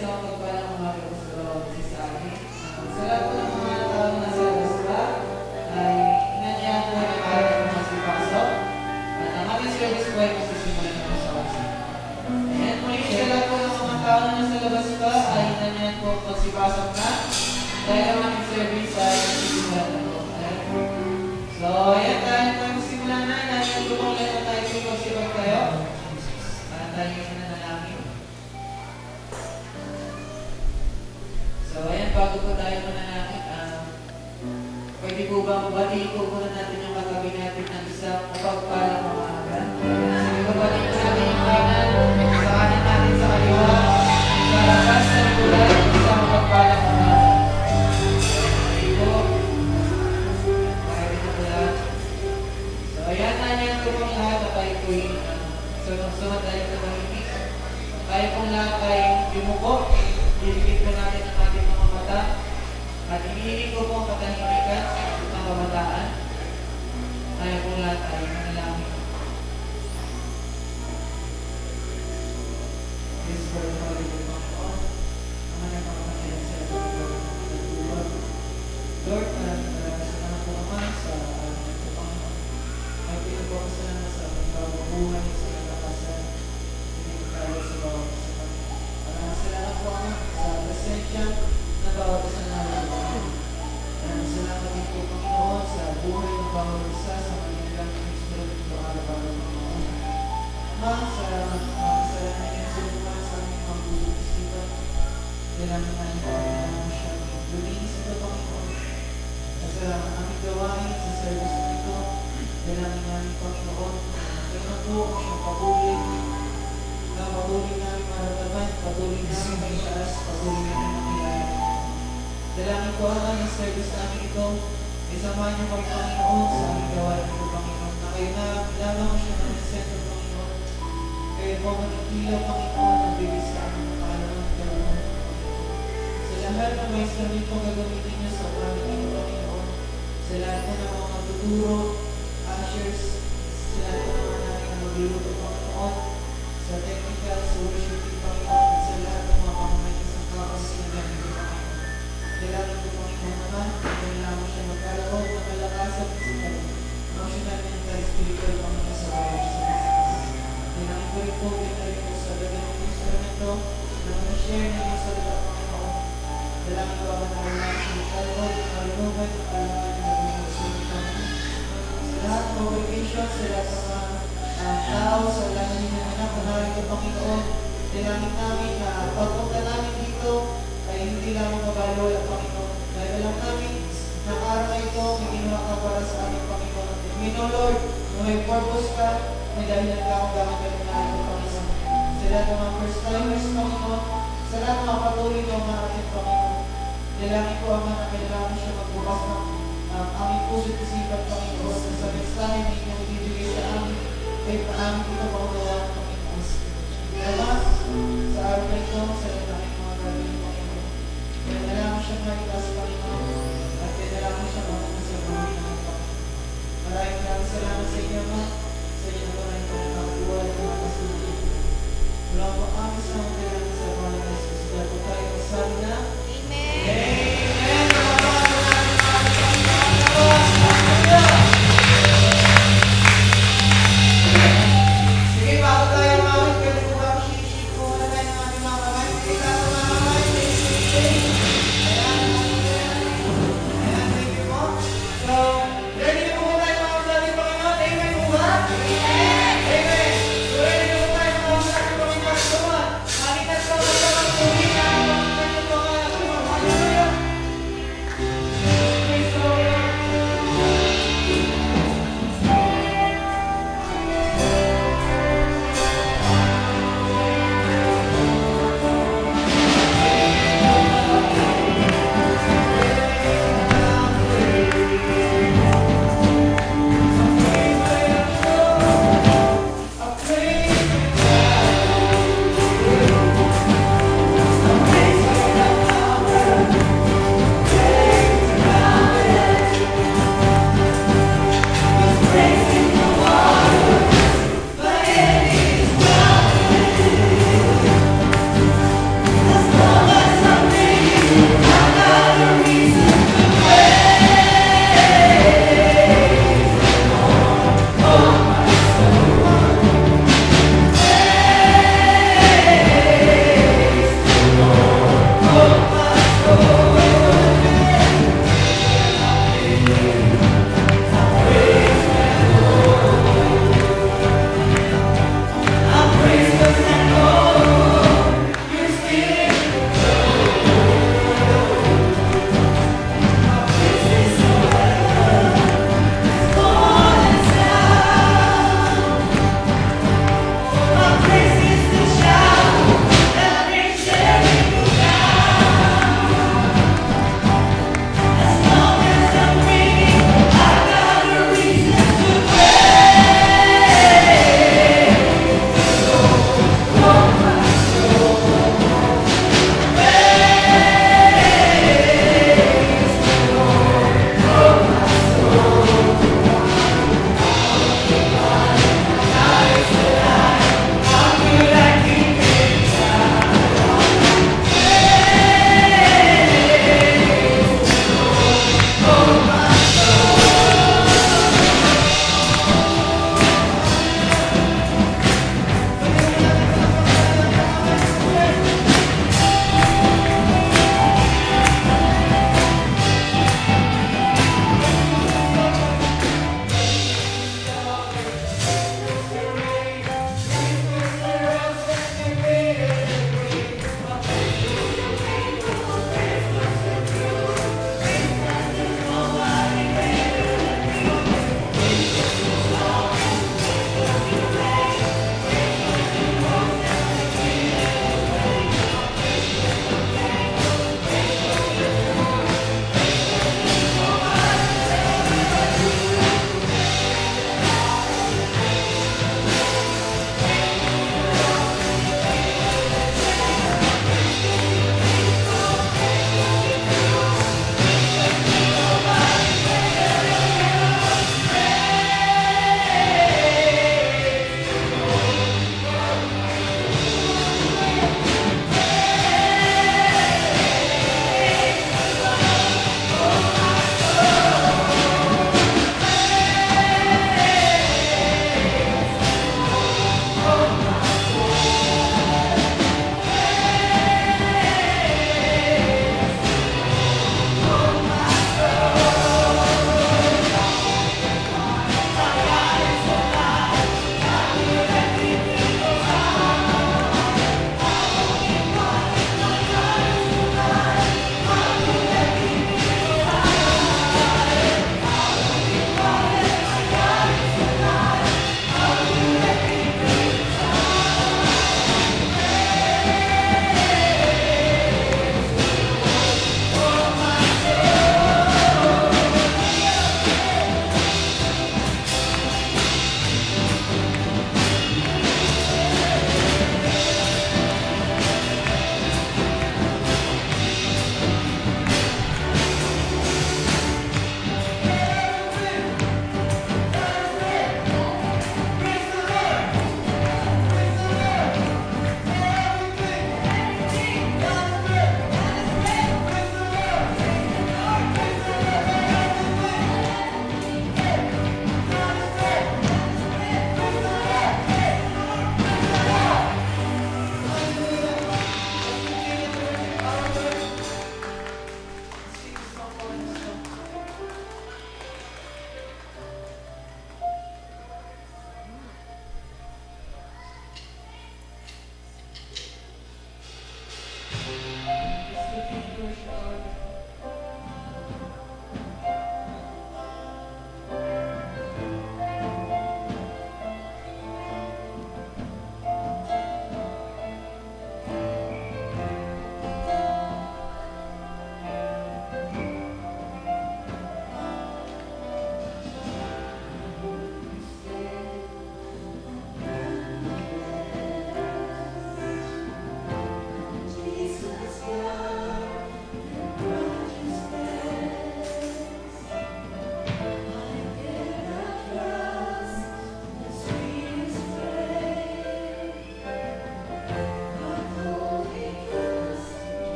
isang pagpalang mga sa bawat isa sa amin. Sa lahat po ng mga tao na nasa labas pa, ay inanyahan po na para ng mga sipasok. At ang aming service po ay masisimulan na po sa oras. Ayan po yung sa lahat po ng mga tao na nasa labas pa, ay inanyahan po magsipasok na. Dahil ang aming service ay masisimulan na po. Ayan po. So, ayan tayo po magsimulan na. Nandito po kung lahat na tayo po magsipag tayo. Para tayo yung nanalangin. So, ayan, bago po tayo manalangin, pwede po ba mabatiin po muna natin yung katabi natin ng isang mapagpalang umaga? Sige, mabatiin po natin yung kanan, sa kanan natin sa kaliwa, sa harapan, sa likuran, isang mapagpalang umaga. Okay po. Okay na po lahat. So, ayan, nanyan po pong lahat na tayo po yung sunod tayo sa mahimik. Tayo pong lahat ay yumuko. Didikit po natin ang ating mga mata at hinihiling ko po ang katahimikan ng kabataan. Tayo po lahat ay manalangin. Yes, Lord, hallelujah, Panginoon. Ang nagpapakailan sa Lord. Lord, salamat po naman sa Panginoon. Ay pinagpapasalamat sa pagbabuhay sa nalakasan. Hindi tayo sa bawat isa. Salamat po sa presensya na bawat isa namin. Salamat din po, Panginoon, sa buhay ng bawat isa sa Panginoon ng Espiritu dito araw-araw, Panginoon. Ama, salamat din sa mga sa aming mga puso-isipan. Salamat namin po ang siya. Luminis ito, Panginoon. Salamat aming gawain sa service na ito. Salamat namin, Panginoon. Salamat po ang siyang patuloy na patuloy namin marataman, patuloy namin may taas, patuloy namin makilala. Dalangin ko ang aming service namin ito, isamahan niyo kami, Panginoon, sa aming gawain ito, Panginoon, na kayo na lamang siya ng sentro, Panginoon. Kayo po manikilaw, Panginoon, ang bibig sa aming makalaman, Panginoon. Sa lahat ng may sarili po gagamitin niyo sa aming ito, Panginoon, sa lahat po ng mga matuturo, ushers, sa lahat po ng mga namin na magluluto, Panginoon, sa technical, sa worshiping, Panginoon, at sa lahat ng mga pamamagitan sa kapas na gamit ko, Panginoon. Dalangin ko, Panginoon naman, kung lamang siya magkalaon ng kalakasan sa emotional, mental, spiritual, Panginoon, sa bawat isa. Dalangin ko rin po, pinagin ko sa dagang ng instrumento na share na yung salita, Panginoon. Dalangin ko ako na wala siya magkalaon, malunugan, at kalaman na mga salita. Sa lahat ng congregation, sa lahat ng mga tao, sa lahat ng anak, maraming ko, Panginoon, dalangin namin na pagpunta namin dito ay hindi lamang mabalo ang Panginoon. Dahil alam namin na araw na ito, may ginawa ka para sa aming Panginoon. Panginoon, Lord, kung may purpose ka, may dahilan ka kung bakit ka nangyayon, Panginoon. Sa lahat ng mga first timers, Panginoon, sa lahat ng mga patuloy na umarating, Panginoon, dalangin ko ang mga kailangan siya magbukas ng aming puso at isipan, Panginoon, sa mensahe na inyong ibibigay sa amin. Kaya paano ito maunawaan ng Panginoon. Salamat sa araw na ito, sa lahat mga gagawin ng Panginoon. Kaya nalaman siyang malitas, Panginoon, at kaya nalaman siyang maunawaan sa buhay ng Panginoon. Maraming salamat sa inyo, Ma. Sa inyo na maraming pangakabuhay ng mga kasunod. Mula po kami sa mga kailangan sa mga Jesus. Dahil po tayo masabi na, Amen! Amen! Come on.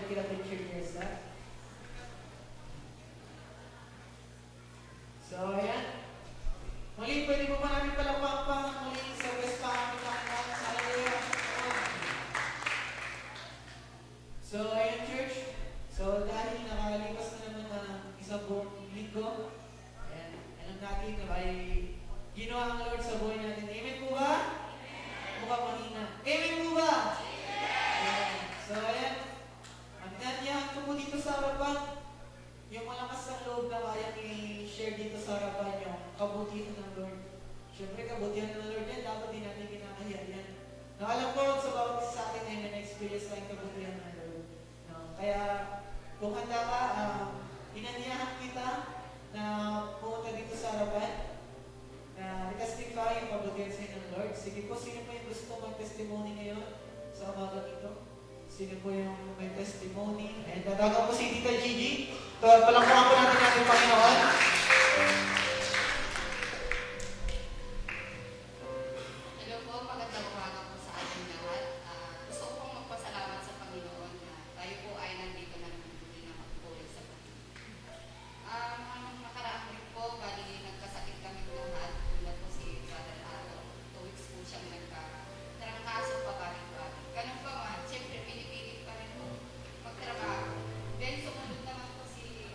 get a picture here, sir. So, ayan. Muli, pwede po ba namin palakpang muli sa West Palm, Hallelujah. So, ayan, church. So, dahil nakalipas na naman ng isang buong linggo, ayan, alam natin na ay ginawa ang Lord sa buhay natin. Amen po ba? Mukha mahina. Amen po ba? Ayan. So, ayan. Ang nanyahan ko po dito sa harapan, yung malakas ang loob na kaya i-share dito sa harapan yung kabutihan ng Lord. Siyempre, kabutihan ng Lord yan, dapat din natin kinakahiya yan. Alam ko sa bawat isa sa atin ay may na-experience tayong kabutihan ng Lord. No? Kaya, kung handa ka, inanyahan kita na pumunta dito sa harapan, na i-testify yung kabutihan sa inyo ng Lord. Sige po, sino po yung gusto mag-testimony ngayon sa umaga ito? Sino po yung may testimony? And tatawagan po si Tita Gigi. Palakpakan po natin ating Panginoon. Hello po, magandang umaga po sa ating lahat. Gusto ko pong magpasalamat sa Panginoon na tayo po ay nandito na muli na magpuli sa Panginoon. Nakaraang rin po, bali nagkasakit kami lahat. Tulad po si Brother Alo. 2 weeks po siyang nagkatrangkaso pa bali po. Ganun pa man, siyempre pinipilit pa rin po magtrabaho. Then sumunod naman po si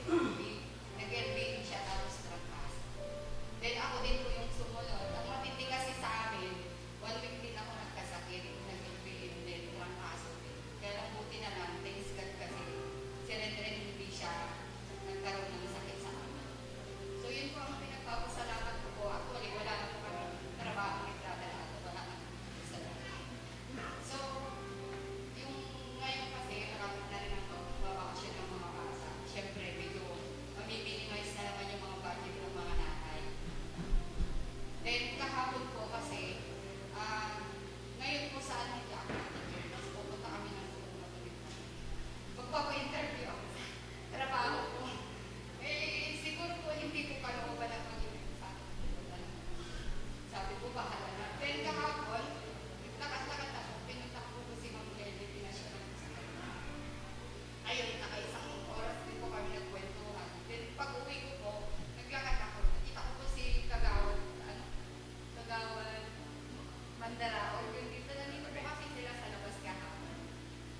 Ruby. Nag-LBA siya tapos trangkaso. Then ako din po yung sumunod. Ang matindi kasi sa amin, 1 week din ako nagkasakit, nag-LBA din, trangkaso din. Kaya lang buti na lang, thanks God kasi si Rendren hindi siya nagkaroon ng sakit sa amin. So yun po ang pinagpapasalamat ko po. Actually, wala na po kami trabaho ni Brother Ato. Wala na po sa So, yung ngayon kasi, nakapit na rin ang babakasyon ng mga bata. Siyempre, medyo mamiminimise na naman yung mga budget ng mga nanay. Then, kahapon po kasi, ngayon po saan hindi ako nag-interview. Pupunta kami ng magpapa-interview ako sa trabaho ko. Siguro po hindi po kalooban ang mag-interview sa akin. Sabi ko, bahala na. Then, kahapon, lakas-lakas ako, pinunta ko po si Ma'am Kelly, pinasya ko sa kanya. Ayun, nakaisang oras din po kami nagkwentuhan. Then, pag-uwi ko po, naglakad ako. Nakita ko po si Kagawad Mandarao. Yung dito po kasi sila sa labas kahapon.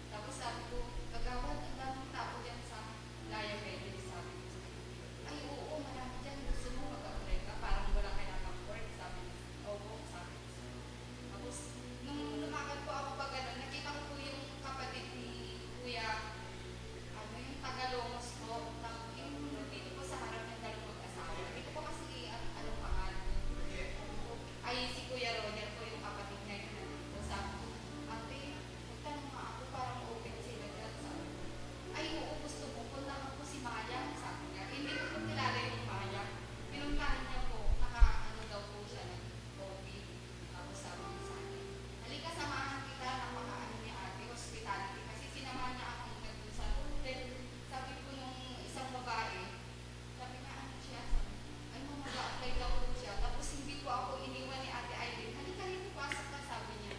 Tapos sabi ko, Kagawad, ang daming tao dyan sa Laya Valley. Sabi ko, ay oo, marami dyan. Gusto mo mag-apply ka? Parang wala kailangang work. Sabi ko, oo, sabi ko. Tapos, nung lumakad po ako pa gano'n, nakita ko po yung kapatid ni Kuya, yung Tagalongos po, yung dito po sa harap ng dalawang mag-asawa. Dito po kasi, anong pangalan? Ay, si Kuya Roger po yung kapatid niya yun. So, sabi ko, ate, magtanong nga ako, parang open sila dyan. Sabi ko, ay, oo, gusto mo, puntahan ko si Maya. Sabi niya, hindi ko po kilala yung Maya. Pinuntahan niya po, naka-ano daw po siya ng coffee. Tapos sabi niya sa akin, halika, samahan kita, napaka-ano ni ate, hospitality. Kasi sinamahan niya akong nandun sa hotel. Sabi ko nung isang babae, sabi niya, ano siya? Sabi, ay, mag-apply daw po siya. Tapos hindi ko ako iniwan ni Ate Aileen. Halika rin, pasok ka, sabi niya.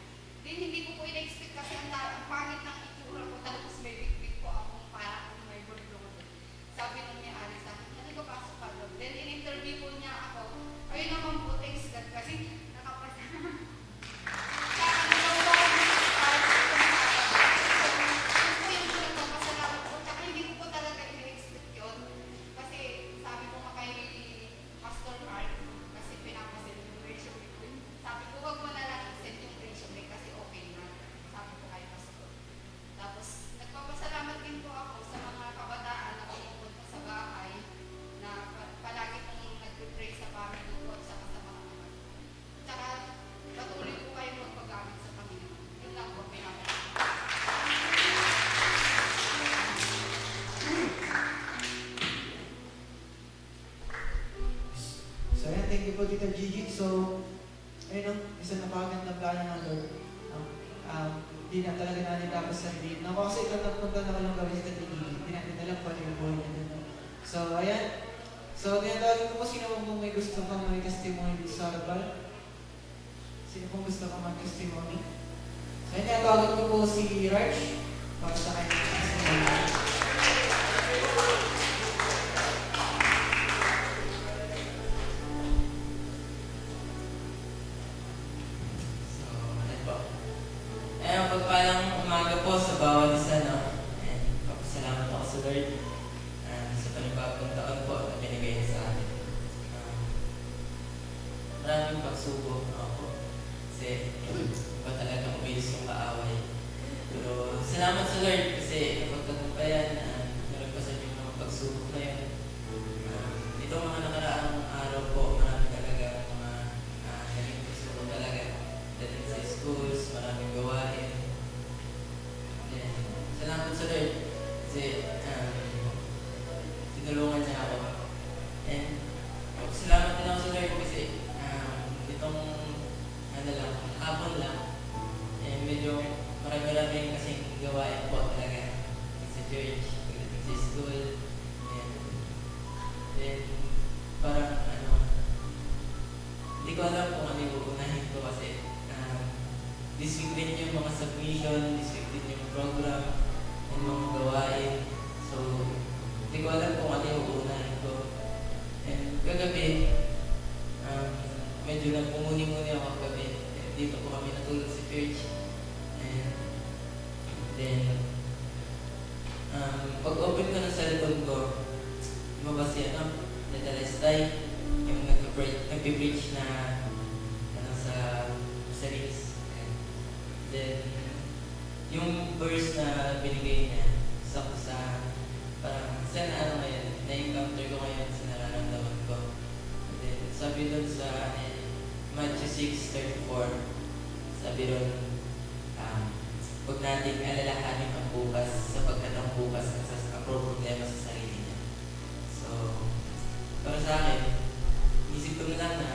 Then hindi ko po ina-expect kasi ang pangit ng itsura ko. Tapos may big-big po akong parang may bulong. Sabi nung ni Ari sa akin, halika, pasok ka doon. Then in-interview po niya ako. Ayun naman po, thanks God. Kasi nakapasa. Nagpapasalamat din po ako sa mga kabataan na pumupunta sa bahay na palagi pong nag-pray sa family ko at saka sa mga anak. Tsaka patuloy po kayong magpagamit sa Panginoon. Yun lang po pinapasalamat. So, ayan, thank you po, Tita Gigi. So, ayun, isang napakagandang gana ng Lord. Hindi na talaga natin tapos sa hindi. Naku, kasi ikaw nagpunta na walang gawin sa Tita Gigi. Hindi natin alam kung ano yung buhay niya dun. So, ayan. So, tinatawagin ko po sino pong may gusto pang may testimony dito sa harapan. Sino pong gusto pang may testimony? So, ayan, tinatawagin ko po si Raj. para sa kanyang testimony. So, ano po? Pagpalang umaga po sa bawat isa, no? And papasalamat ako sa Lord sa panibagong taon po na binigay niya sa atin. Maraming pagsubok ako kasi iba talagang umilis yung kaaway. Pero salamat sa Lord kasi napagtagumpayan, nalagpasan yung mga pagsubok na yun. Itong mga nakaraang araw po, marami talaga mga naging pagsubok talaga. Dating sa schools, maraming gawain. Then, salamat sa Lord kasi tinulungan niya ako. And salamat din ako sa Lord kasi itong ano lang, hapon lang, medyo marami-rami kasing gawain po talaga sa church, pagdating sa school. And then, parang hindi ko alam kung ano yung uunahin ko kasi this week din yung mga submission, this week din yung program, yung mga gawain. So, hindi ko alam kung ano yung uunahin ko. And kagabi, medyo lang pumuni-muni ako kagabi. Dito po kami natulog sa church. And then, pag-open ko ng cellphone ko, lumabas yan, Tetelestai, yung nag-preach na sa reels. Then, yung verse na binigay niya, sakto sa parang sa ngayon, na-encounter ko ngayon sa nararamdaman ko. And then, sabi doon sa Matthew 6:34, sabi doon, huwag nating alalahanin ang bukas sapagkat ang bukas ang problema sa sarili niya. So, para sa akin, isip ko na lang na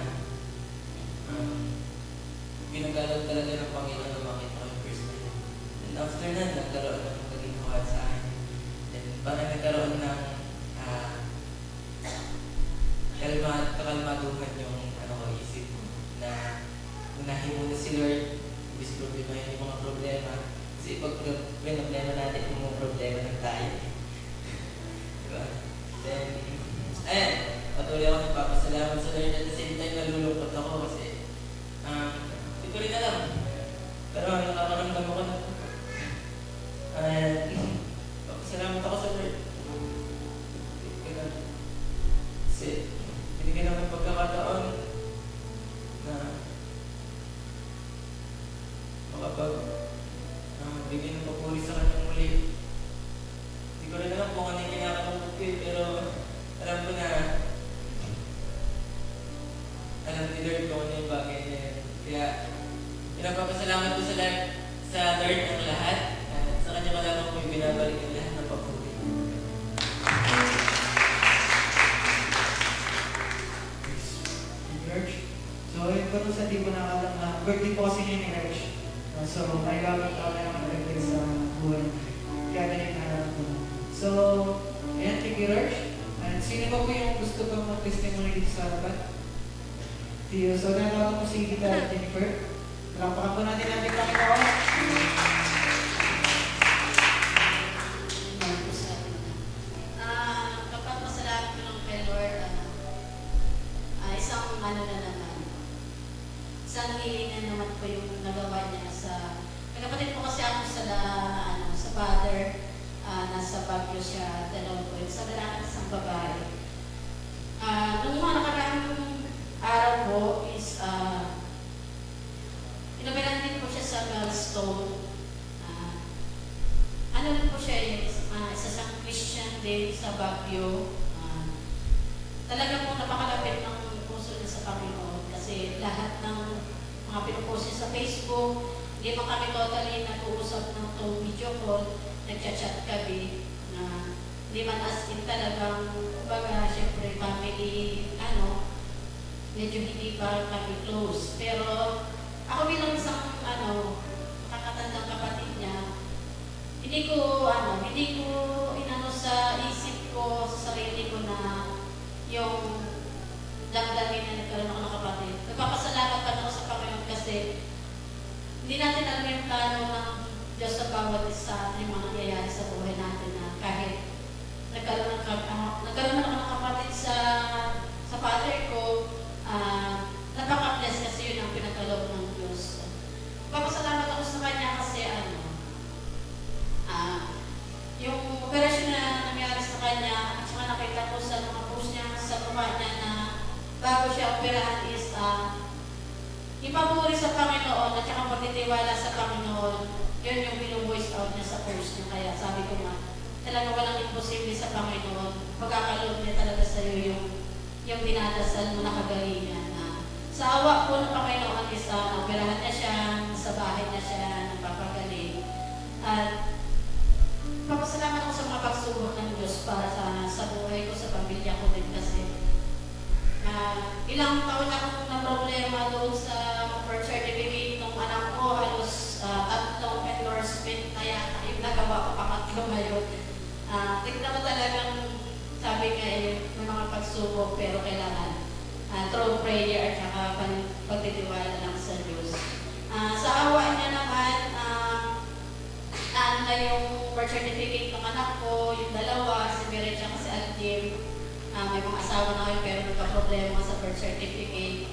pinag-alala talaga ng Panginoon na makita ko yung first time. And after na, nagkaroon ng pagkinawa sa akin. Then parang nagkaroon ng kakalmaduhan yung isip ko na unahin muna si Lord, ibig problemahin yung mga problema. Kasi pag problema natin, yung mga problema ng tayo. Diba? Then, ayan, patuloy ako nagpapasalamat sa Lord at the same time nalulungkot ako kasi hindi ko rin alam. Pero nakakaramdam ako na papasalamat ako sa Lord. Kasi binigyan naman pagkakataon na bigyan ng papuri sa kanyang muli. Hindi ko rin alam kung ano yung kinakalungkot ko pero alam ko na alam ni Lord kung ano yung bagay na yun. Kaya pinagpapasalamat ko sa Lord ang lahat at sa kanya ka lamang ko yung binabalik ang lahat ng papuri. Church. So, yun po sa di ko nakalang na birthday po kasi ni Rich. So, may gagawin ako na naman birthday sa buhay. Kaya ganyan na po. So, ayan, thank you, Rich. And sino ba po yung gusto pang mag-testimony dito sa harapan? So, natawag ko si Tita Jennifer. Palampakan po natin Panginoon. Kapagpasalamat ko lang kay Lord, isang na naman. Isang hiling na naman po yung nagawa niya sa... Kapatid po kasi ako sa father, nasa Baguio siya, dalawa po. Sa lalaki, isang babae. Nung mga nakaraang araw po is, inabilan din po siya sa Gallstone. Ano po siya, isa sa Christian din sa Baguio. Talaga po napakalapit ng puso niya sa Panginoon kasi lahat ng mga pinupost niya sa Facebook, hindi pa kami totally nag-uusap ng video call, nagchat-chat kami na hindi man as in talagang, kumbaga, syempre, family, medyo hindi pa kami close. Pero ako bilang isang, makakatandang kapatid niya, hindi ko inano sa isip ko, sa sarili ko na yung damdamin na nagkaroon ako ng kapatid. Nagpapasalamat pa ako sa Panginoon kasi hindi natin alam yung plano ng Diyos sa bawat isa ng mga nangyayari sa buhay natin na kahit nagkaroon ako ng kapatid sa father ko, napaka-bless kasi yun ang pinagkaloob ng Diyos. Papasalamat ako sa kanya kasi yung operasyon na nangyari sa kanya at saka nakita ko sa mga post niya sa mukha niya na bago siya operahan is ipapuri sa Panginoon at saka pagtitiwala sa Panginoon. Yun yung pinu-voice out niya sa post niya. Kaya sabi ko nga, talaga walang imposible sa Panginoon. Pagkakalob niya talaga sa iyo yung dinadasal mo na kagalingan na sa awa po ng Panginoon is operahan niya siya, sa bahay niya siya, nagpapagaling. At papasalamat ako sa mga pagsubok ng Diyos para sa buhay ko, sa pamilya ko din kasi ilang taon akong na problema doon sa birth certificate ng anak ko, halos 3 endorsement kaya yung nagawa ko pangatlo ngayon. Tignan mo talagang sabi nga may mga pagsubok pero kailangan through prayer at saka pagtitiwala lang sa Diyos. Sa awa niya naman, na yung birth certificate ng anak ko, yung dalawa, si Mary at si Aldim, may mga asawa na kayo pero nagka-problema sa birth certificate.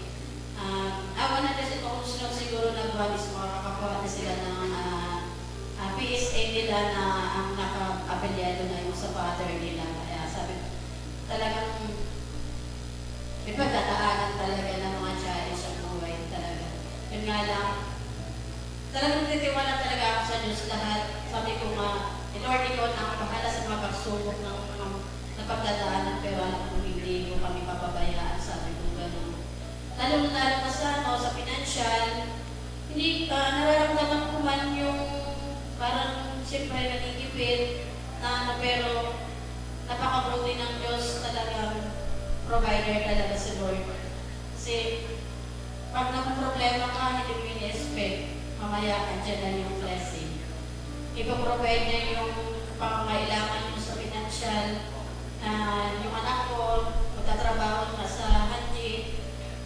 Awa na kasi kung sunod siguro nagwa is makakakuha na sila ng PSA nila na ang naka-apelyado na yung sa father nila. Kaya sabi, talagang may pagdadaanan talaga ng mga challenge sa buhay talaga. Yun nga lang, talagang nagtitiwala talaga ako sa Diyos lahat. Sabi ko nga, Lord, ikaw na ang bahala sa mga pagsubok ng pagdadaanan, pero alam ko hindi ko kami papabayaan. Sabi ko gano'n. Lalo na sa financial, hindi nararamdaman ko man yung parang siyempre nagigipit pero napakabuti ng Diyos talagang provider talaga si Lord. Kasi pag problema ka, hindi mo in-expect, mamaya andyan na yung blessing. Ipaprovide niya yung pangangailangan mo sa financial. Yung anak ko, magtatrabaho na sa Hanji,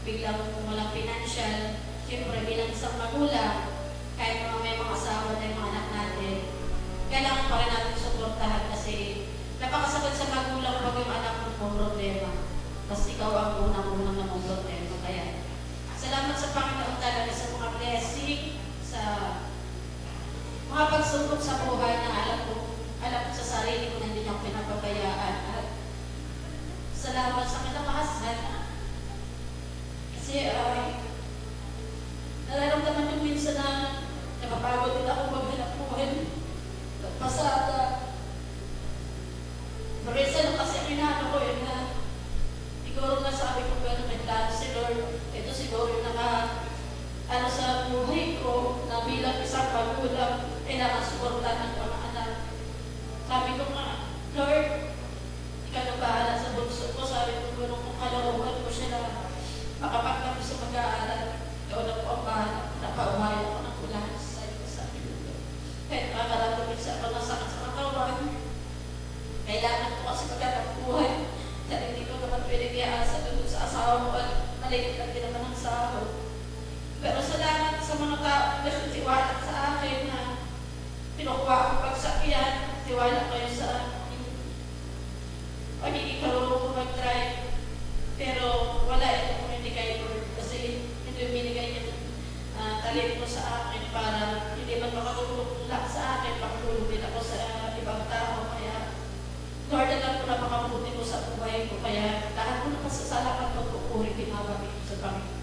biglang walang financial. Siyempre, bilang isang magulang, kahit may mga asawa na yung mga anak natin, kailangan pa rin natin suportahan kasi napakasakit sa magulang pag yung anak mo pong problema. Kasi ikaw ang unang-unang na mong problema. Kaya, salamat sa Panginoon talaga sa mga blessing, sa mga pagsubok sa buhay na alam ko sa sarili ko na hindi niya pinapabayaan. At salamat sa kinakahasan. Kasi nararamdaman yung minsan na napapagod din ako maghanap buhay. Pasada. Marisa kasi ang inaano ko yun na siguro na sabi ko gano'n may plano si Lord. Ito siguro yung sa buhay ko na bilang isang magulang kailangan suportahan ng mga anak. Sabi ko nga, Lord, ikaw na bahala sa bunso ko. Sabi ko gano'n kung kalooban ko siya na makapagtapos sa mag-aaral. Ikaw na po ang bahala. Napaumayo ko ng ulan sa iyo. Sabi ko, kahit makaratumit sa ako ng sakit sa katawan, kailangan ko kasi maghanap buhay. Dahil hindi ko naman pinigyan sa doon sa asawa ko at maliit lang din naman ang sahod. Pero salamat sa mga tao na tiwala sa akin na pinukuha ko pagsakyan, tiwala kayo sa akin. Pagiging karunong ko mag-drive. Pero wala ito kung hindi kayo Lord. Kasi ito yung binigay niya ng talento sa akin para hindi man makatulong lang sa akin, makatulong din ako sa ibang tao. Kaya Lord, alam ko na makabuti ko sa buhay ko. Kaya lahat ko na pasasalamat pagpupuri pinawagin ko sa Panginoon.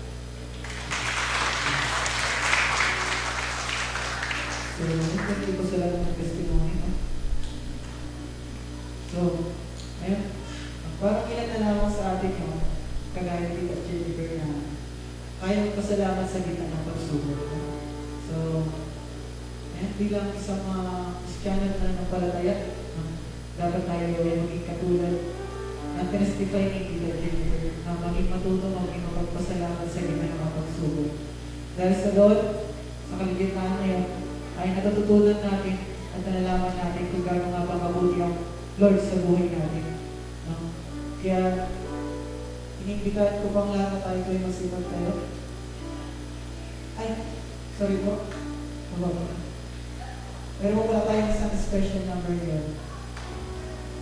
So, hindi ko sila ng testimony. No? So, ayun. Parang ilan na lamang sa atin yung kagaya dito at Jennifer na kaya magpasalamat sa gitna ng pagsubok. So, ayun, bilang isang Kristiyano na nampalataya, dapat tayo ay maging katulad ng testify ni Tita Jennifer na maging matuto, maging mapagpasalamat sa gitna ng mga pagsubok. Dahil sa Lord, sa kaligitnaan na yun, ay natututunan natin at nalalaman natin kung gano'n nga ba mabuti ang Lord sa buhay natin. No? Kaya, inimbitahan ko pang lahat na tayo ay masipag tayo. Ay, sorry po. Mababa. Pero wala tayong isang special number yun.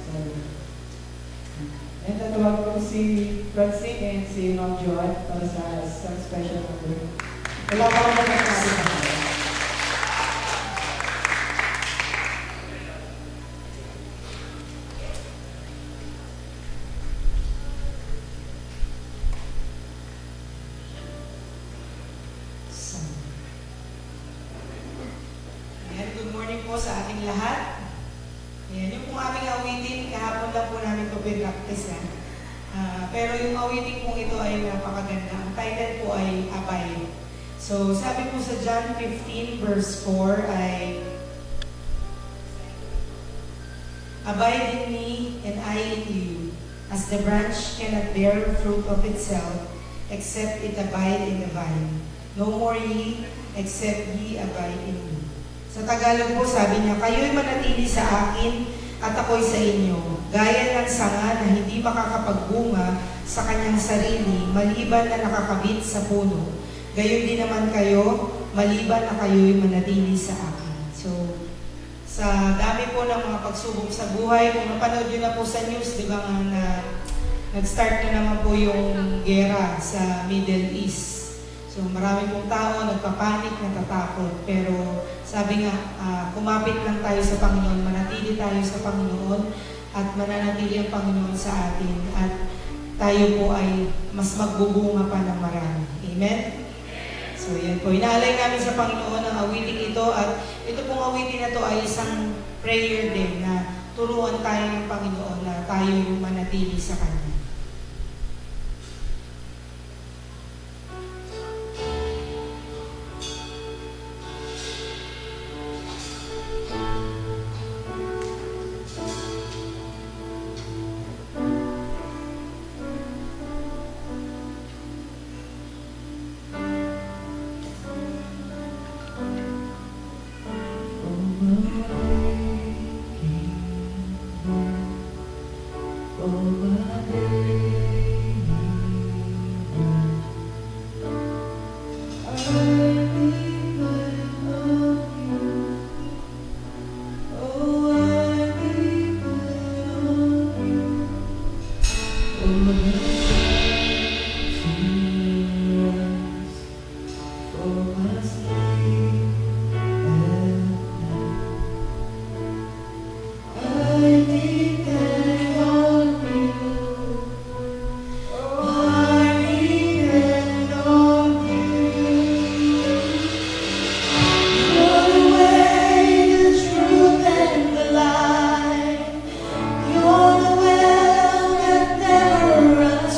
Sorry. And tatawag ko si Francine and si Ma'am Joy para sa isang special number. Wala pa akong nagsasabi sa kanila. Ayan, good morning po sa ating lahat. Ayan, yung pong aming awitin, kahapon lang po namin ito pinractice na. Pero yung awitin pong ito ay napakaganda. Ang title po ay Abide. So, sabi po sa John 15 verse 4 ay, Abide in me and I in you, as the branch cannot bear fruit of itself, except it abide in the vine. No more ye, except ye abide in me. Sa Tagalog po, sabi niya, kayo'y manatili sa akin at ako'y sa inyo. Gaya ng sanga na hindi makakapagbunga sa kanyang sarili, maliban na nakakabit sa puno. Gayon din naman kayo, maliban na kayo'y manatili sa akin. So, sa dami po ng mga pagsubok sa buhay, kung napanood nyo na po sa news, di ba nga na nag-start na naman po yung gera sa Middle East. So marami pong tao nagpapanik, natatakot. Pero sabi nga, kumapit lang tayo sa Panginoon, manatili tayo sa Panginoon at mananatili ang Panginoon sa atin at tayo po ay mas magbubunga pa ng marami. Amen? So yan po, inaalay namin sa Panginoon ang awiting ito at ito pong awiting na ito ay isang prayer din na turuan tayo ng Panginoon na tayo yung manatili sa Kanya. You're the well that never runs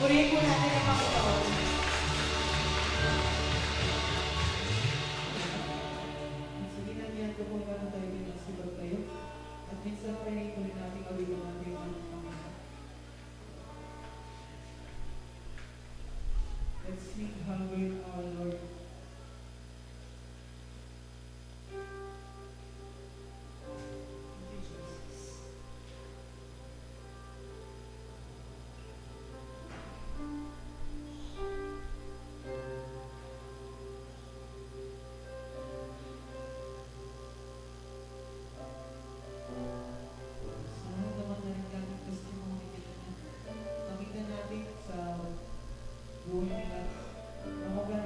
Purihin po natin ang Panginoon. Sige na niyan ko kung paano tayo pinasibag kayo. At minsan pa rin ulit natin kawilang natin yung anak Panginoon. Let's sing Halloween our Lord. Thank you, Jesus. Sana naman na rin natin testimony nila. Nakita natin sa buhay nila. Mga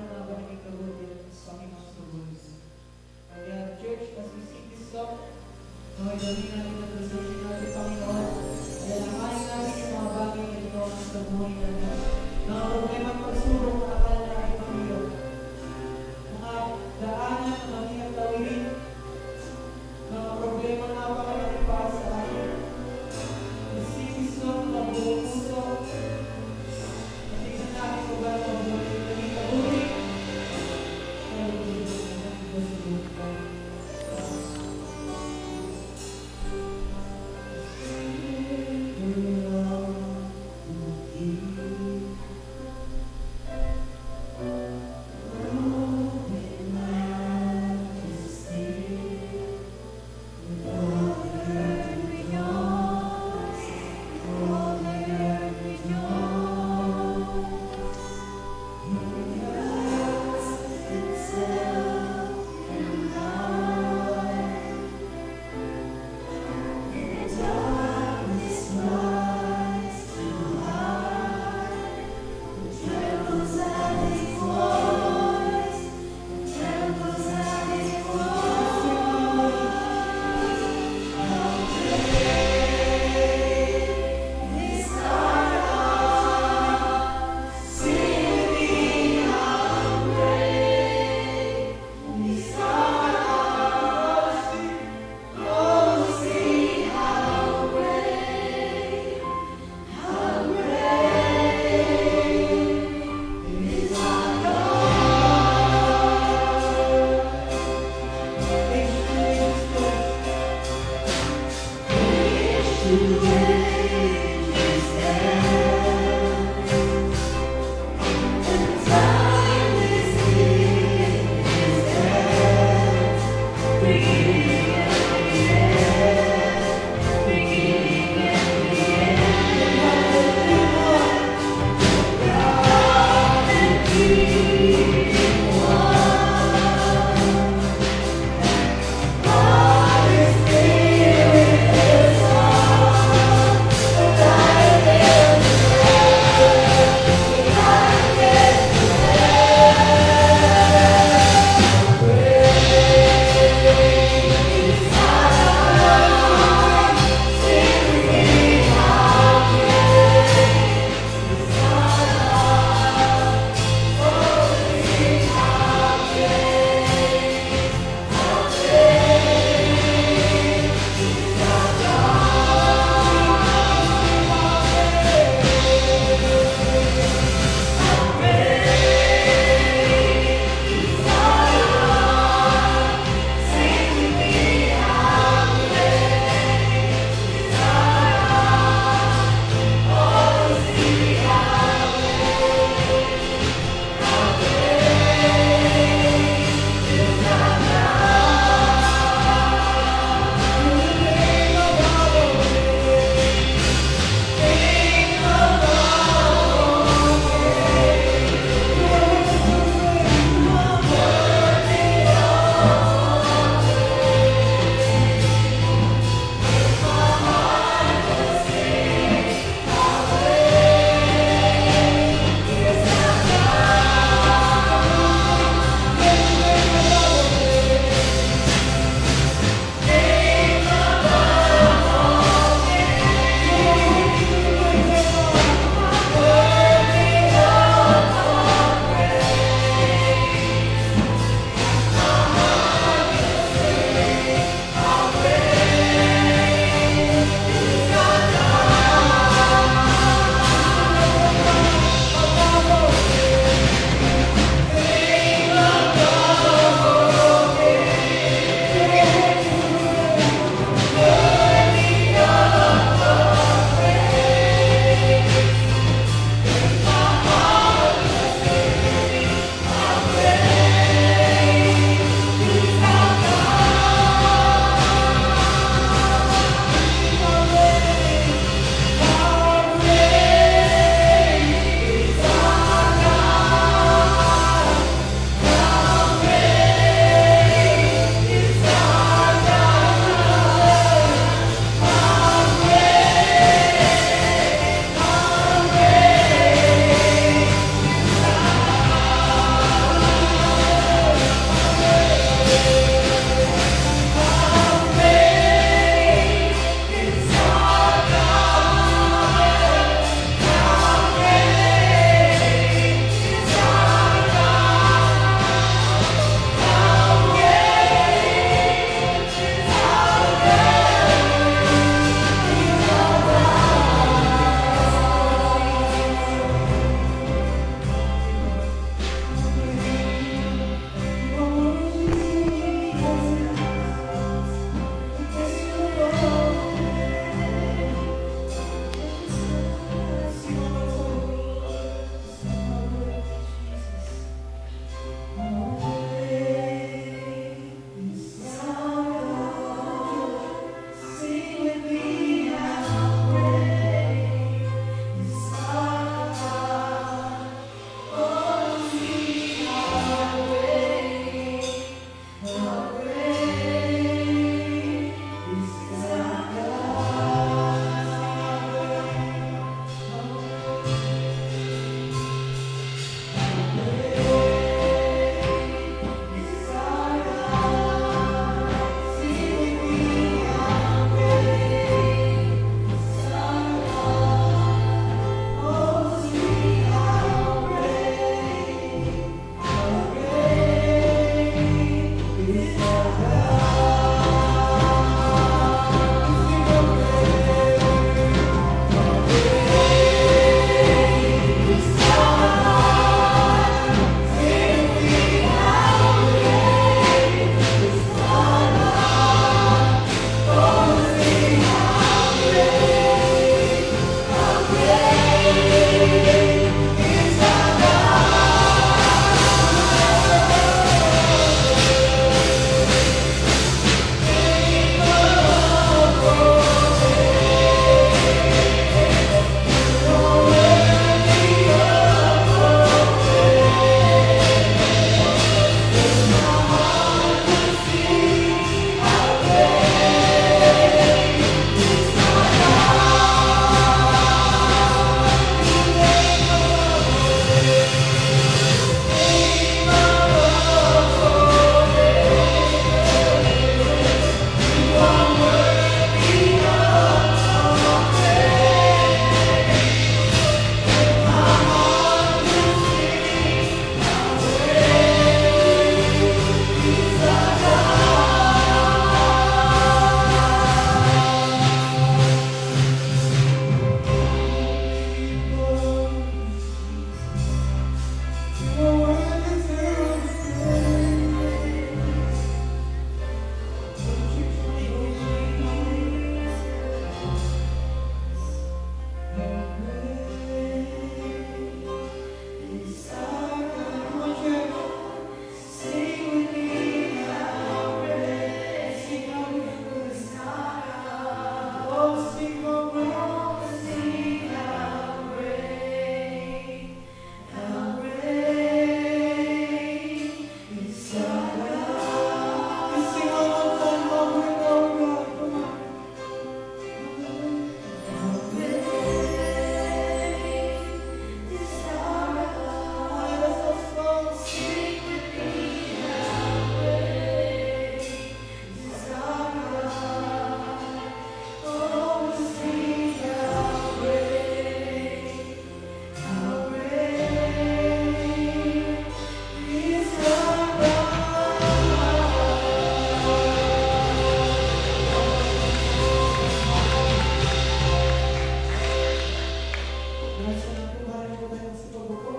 Oras na po, maraming po tayo sa pagbuko.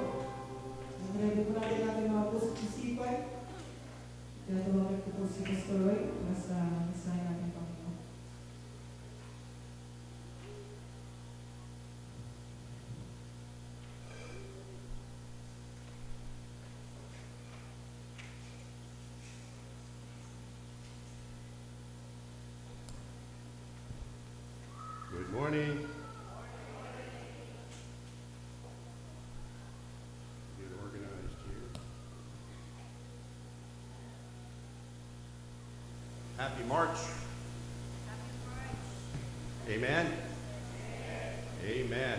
Nag-ready po natin natin mga puso isipan. Kaya tumawag ko po si Pastor Roy para sa mensahe natin Panginoon. Good morning. Get organized here. Happy March. Amen. Amen.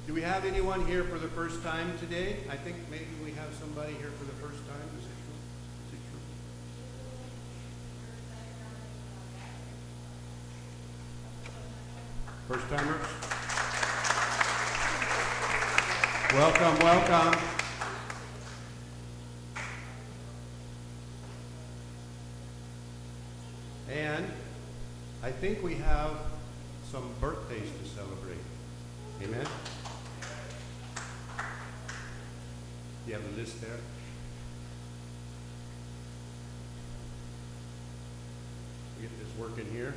Do we have anyone here for the first time today? I think maybe we have somebody here for the first time. Is it true? Is it true? First timers? Welcome, welcome. And I think we have some birthdays to celebrate. Amen? You have the list there? Get this working here.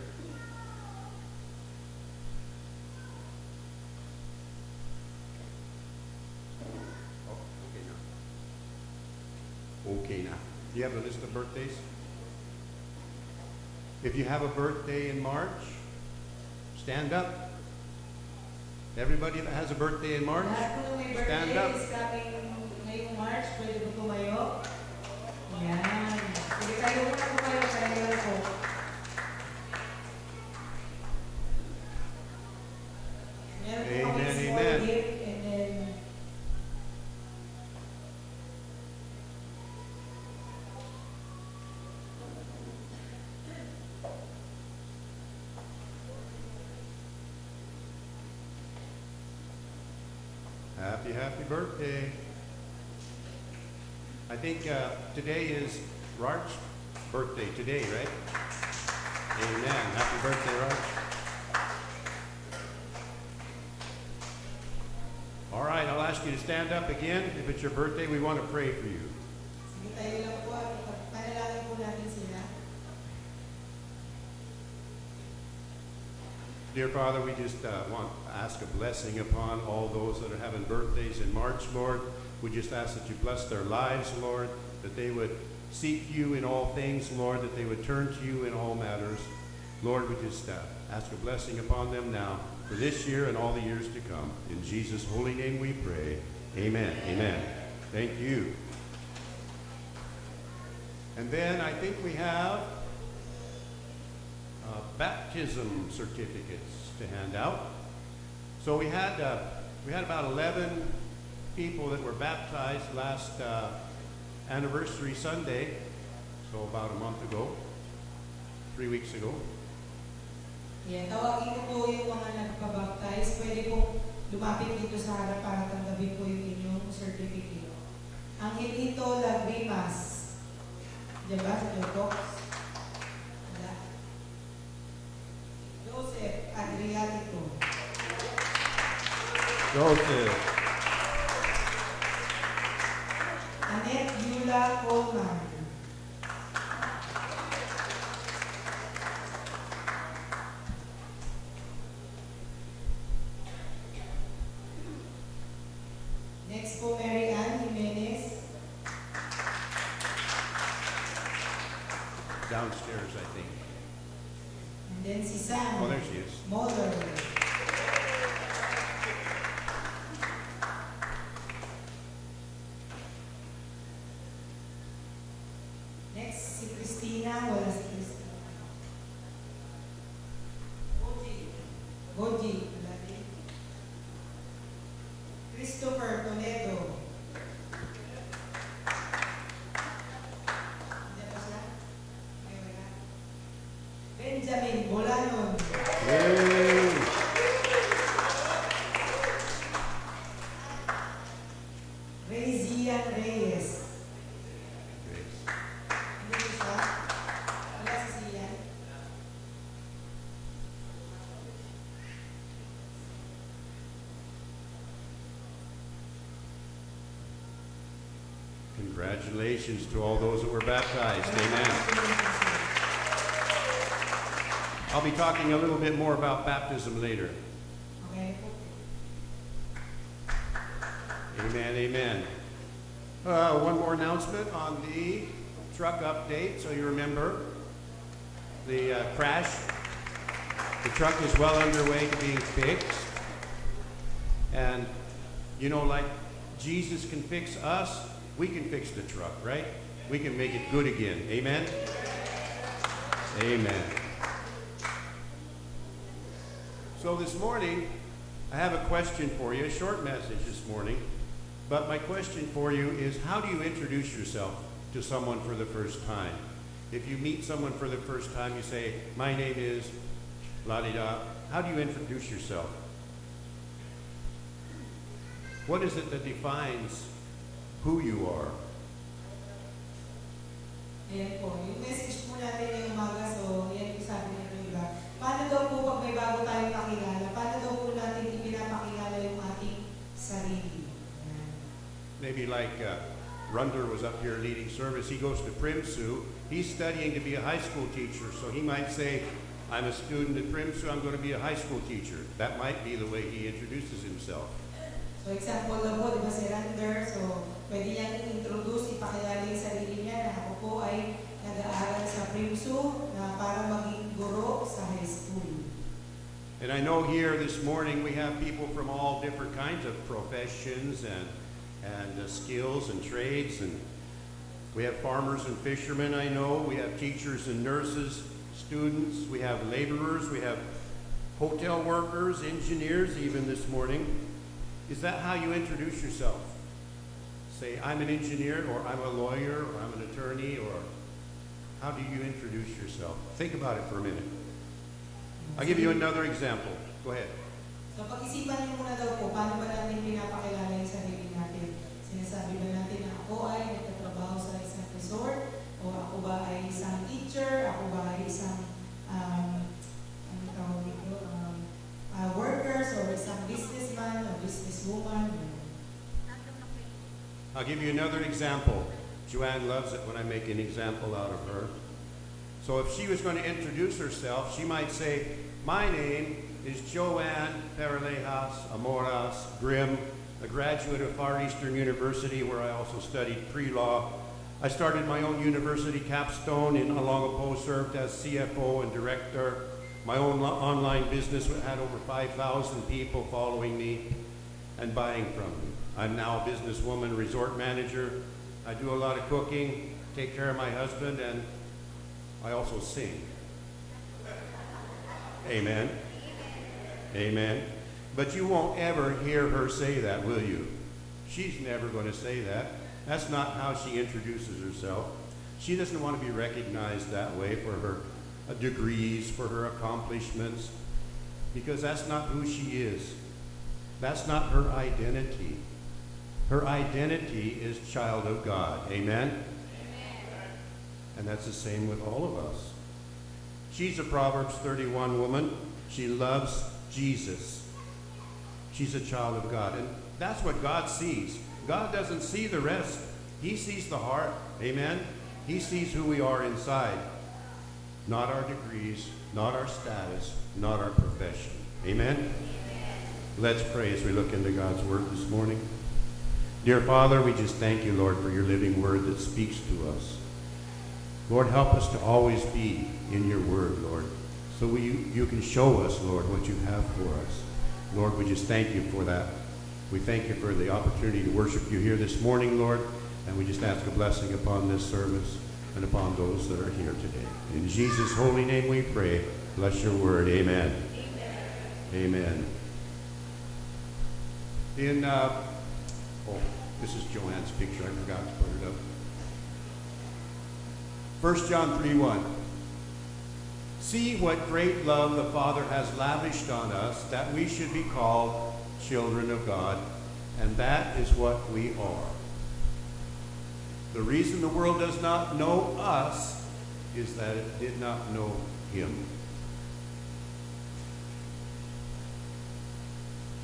Oh, okay now. Okay now. Do you have a list of birthdays? If you have a birthday in March, stand up. Everybody that has a birthday in March, Lahat po ng may stand birthday up. is coming ngayong March. Pwede po tumayo. Yan. Sige, tayo muna po kayo. Tayo na po. Meron po kami Amen, small amen. gift and then Happy, happy birthday. I think today is Raj's birthday today, right? Amen. Happy birthday, Raj. All right, I'll ask you to stand up again. If it's your birthday, we want to pray for you. sige, tayo lang po. Panalangin po natin sila. Dear Father, we just want to ask a blessing upon all those that are having birthdays in March, Lord. We just ask that you bless their lives, Lord, that they would seek you in all things, Lord, that they would turn to you in all matters. Lord, we just ask a blessing upon them now for this year and all the years to come. In Jesus' holy name we pray. Amen. Amen. Thank you. And then I think we have baptism certificates to hand out. So we had about 11 people that were baptized last anniversary Sunday, so about a month ago, 3 weeks ago. Yan, tawagin ko po yung mga nagpabaptize. Pwede po lumapit dito sa harap para tanggapin po yung inyong certificate. Ang Hilito Lagrimas. Diba sa Jotox? Wala. Joseph Adriatico. Joseph. Annette Yula Coleman. Next po, Mary Ann Jimenez. Downstairs, I think. And then si Sam Oh, there she is. Moller. Next, si Christina. Wala si Christina. Boji. Wala din. Christopher Toledo. Hindi pa siya? Ay, wala. Benjamin Bolanon. Yay! Rezian Reyes. Grace. Hindi ko siya. Wala si Sian. Congratulations to all those that were baptized. Amen. I'll be talking a little bit more about baptism later. Okay? Amen, amen. One more announcement on the truck update. So you remember the crash. The truck is well underway to being fixed. And, you know, like Jesus can fix us, we can fix the truck, right? We can make it good again. Amen? Amen. So this morning, I have a question for you, a short message this morning. But my question for you is, how do you introduce yourself to someone for the first time? If you meet someone for the first time, you say, my name is la-di-da. How do you introduce yourself? What is it that defines who you are? Ayan po. Yung message po natin ngayong umaga, so yan yung sabi ng iba. Paano daw po pag may bago tayong kakilala? Paano daw po natin ipinapakilala yung ating sarili? Ayan. Maybe like Runder was up here leading service. He goes to Primsu. He's studying to be a high school teacher. So he might say, I'm a student at Primsu. I'm going to be a high school teacher. That might be the way he introduces himself. So example na po, di ba si Rander? So pwede niyang introduce, ipakilala yung sarili niya na ako po ay nag-aaral sa Primsu na para maging guro sa high school. And I know here this morning we have people from all different kinds of professions and skills and trades. And we have farmers and fishermen, I know. We have teachers and nurses, students. We have laborers. We have hotel workers, engineers even this morning. Is that how you introduce yourself? Say, I'm an engineer, or I'm a lawyer, or I'm an attorney, or how do you introduce yourself? Think about it for a minute. I'll give you another example. Go ahead. So pag-isipan niyo muna daw po, paano ba natin pinapakilala yung sarili natin? Sinasabi ba natin na ako ay nagtatrabaho sa isang resort? O ako ba ay isang teacher? Ako ba ay isang workers? Or isang businessman o businesswoman? I'll give you another example. Joanne loves it when I make an example out of her. So if she was going to introduce herself, she might say, my name is Joanne Peralejas Amoras Grimm, a graduate of Far Eastern University, where I also studied pre-law. I started my own university capstone in Olongapo, served as CFO and director. My own online business had over 5,000 people following me and buying from me. I'm now a businesswoman, resort manager. I do a lot of cooking, take care of my husband, and I also sing. Amen. Amen. But you won't ever hear her say that, will you? She's never going to say that. That's not how she introduces herself. She doesn't want to be recognized that way for her degrees, for her accomplishments, because that's not who she is. That's not her identity. Her identity is child of God. Amen? And that's the same with all of us. She's a Proverbs 31 woman. She loves Jesus. She's a child of God. And that's what God sees. God doesn't see the rest. He sees the heart. Amen? He sees who we are inside. Not our degrees, not our status, not our profession. Amen? Let's pray as we look into God's word this morning. Dear Father, we just thank you, Lord, for your living word that speaks to us. Lord, help us to always be in your word, Lord, so you can show us, Lord, what you have for us. Lord, we just thank you for that. We thank you for the opportunity to worship you here this morning, Lord, and we just ask a blessing upon this service and upon those that are here today. In Jesus' holy name we pray. Bless your word. Amen. Amen. This is Joanne's picture. I forgot to put it up. 1 John 3:1. See what great love the Father has lavished on us, that we should be called children of God, and that is what we are. The reason the world does not know us is that it did not know him.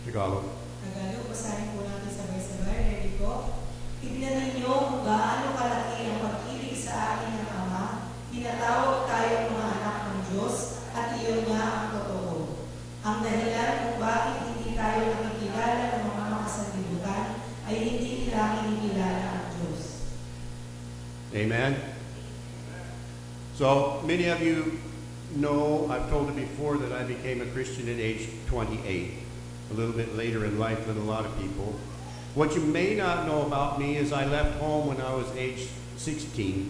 Tagalog. Tagalog, basahin po natin sabay-sabay. Ready po? Tignan ninyo kung gaano kalaki ang pag-ibig sa akin ng Ama. Tinatawag tayong mga anak ng Diyos at iyon nga ang totoo. Ang dahilan kung bakit hindi tayo nakikilala ng mga makasanlibutan ay hindi nila kinikilala ang Diyos. Amen. So many of you know, I've told you before that I became a Christian at age 28, a little bit later in life than a lot of people. What you may not know about me is I left home when I was age 16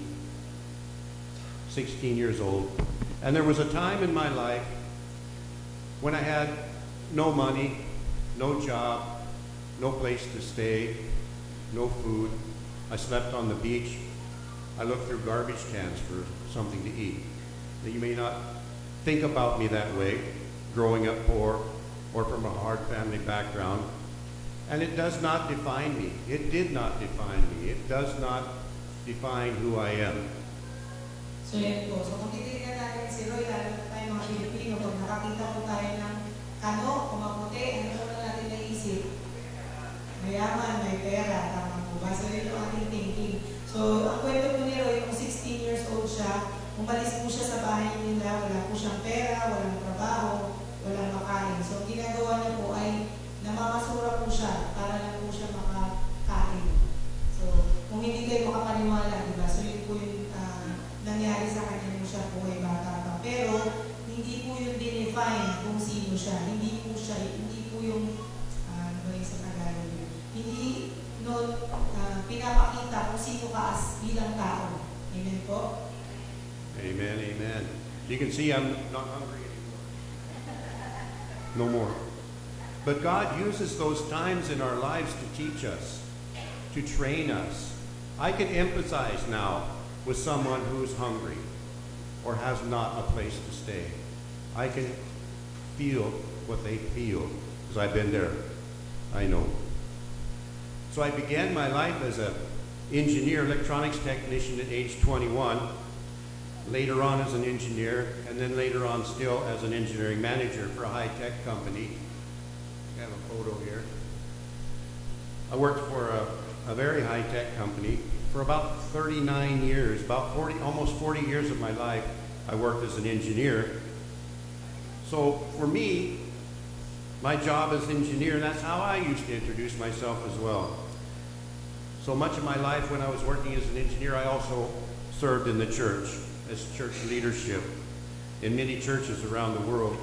years old. And there was a time in my life when I had no money, no job, no place to stay, no food. I slept on the beach. I looked through garbage cans for something to eat. Now, you may not think about me that way, growing up poor or from a hard family background. And it does not define me. It did not define me. It does not define who I am. So yan po. So kung titignan natin si Roy, lalo na tayo mga Pilipino, pag nakakita po tayo ng kano, kumaputi, ano na natin naisip? Mayaman, may pera, tama po ba? So yun yung ating thinking. So ang kwento po ni Roy, kung 16 years old siya, umalis po siya sa bahay nila, wala po siyang pera, walang trabaho, walang makain. So ang ginagawa niya po ay namamasura po siya para lang po siya makakain. So kung hindi kayo makapaniwala, diba? So yun po yung nangyari sa kanya nung siya po ay bata pa. Pero hindi po yung dinefine kung sino siya. Hindi po yung ano ba yung sa Tagalog yun? Hindi nun pinapakita kung sino ka as bilang tao. Amen po? Amen, amen. You can see I'm not hungry anymore. No more. But God uses those times in our lives to teach us, to train us. I can empathize now with someone who's hungry or has not a place to stay. I can feel what they feel because I've been there. I know. So I began my life as an engineer, electronics technician at age 21, later on as an engineer, and then later on still as an engineering manager for a high-tech company. I have a photo here. I worked for a very high-tech company for about 39 years, almost 40 years of my life. I worked as an engineer. So for me, my job as engineer, that's how I used to introduce myself as well. So much of my life when I was working as an engineer, I also served in the church as church leadership in many churches around the world